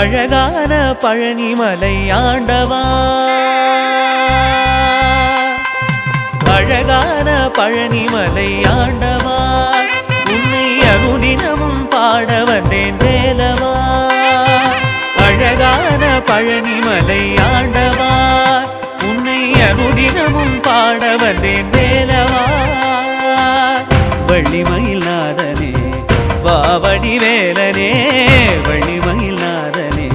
அழகான பழனிமலை ஆண்டவா, அழகான பழனிமலை ஆண்டவா, உன்னை அனுதினமும் பாட வந்தேன் வேலவா. அழகான பழனிமலை ஆண்டவா, உன்னை அனுதினமும் பாட வந்தேன் வேலவா. வள்ளிமயில் நாதனே வாவடி வேலனே, வள்ளிமயில் நாதனே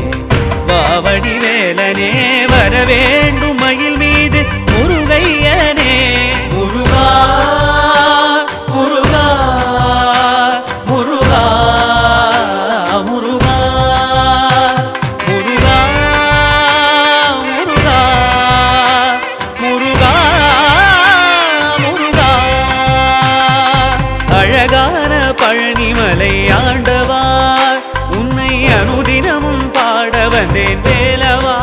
வாவடி வேலனே, வரவேண்டும் மயில் மீது முருகையனே. முருகா முருகா முருகா முருகா முருகா முருகா முருகா முருகா. அழகான பழனிமலை ஆண்டவா, உன்னை அனுதினமும் பாட வந்தேன் வேலவா.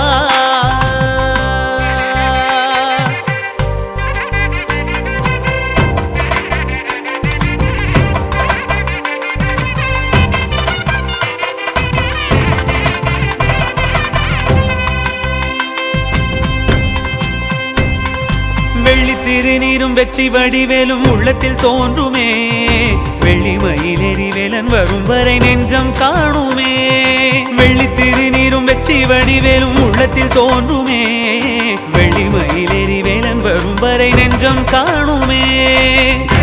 வெள்ளி திருநீரும் வெற்றி வடிவேலும் உள்ளத்தில் தோன்றுமே, வெள்ளிமயில் எரிவேலன் வரும் வரை நெஞ்சம் காணுமே. வெள்ளி திருநீரும் வெற்றி வடிவேலும் உள்ளத்தில் தோன்றுமே, வெள்ளிமயில் எரிவேலன் வரும் வரை நெஞ்சம் காணுமே.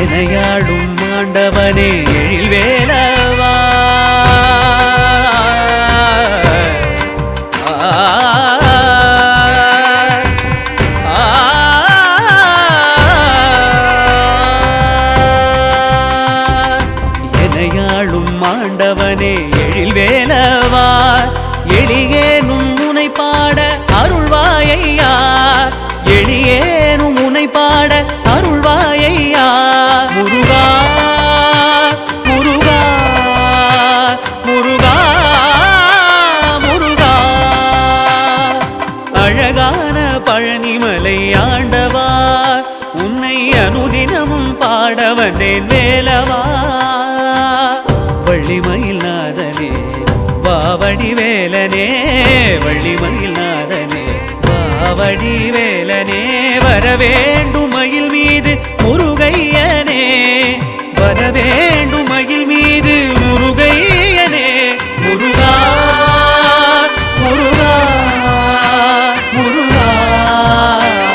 எனையாடும் ஆண்டவனே எழில் வேலவா, ஆண்டவனே எழில் வேலவா, எளியேனும் முனை பாட அருள்வாயையா, எளியேனும் முனை பாட அருள்வாயையா. முருகா முருகா முருகா முருகா. அழகான பழனிமலை ஆண்டவா, உன்னை அனுதினமும் பாட வந்தேன் வேலவா. வள்ளிமயில் நாதனே வாவடி வேலனே, வள்ளிமயில் நாதனே வாவடி வேலனே, வரவேண்டும் மயில் மீது முருகையனே, வரவேண்டும்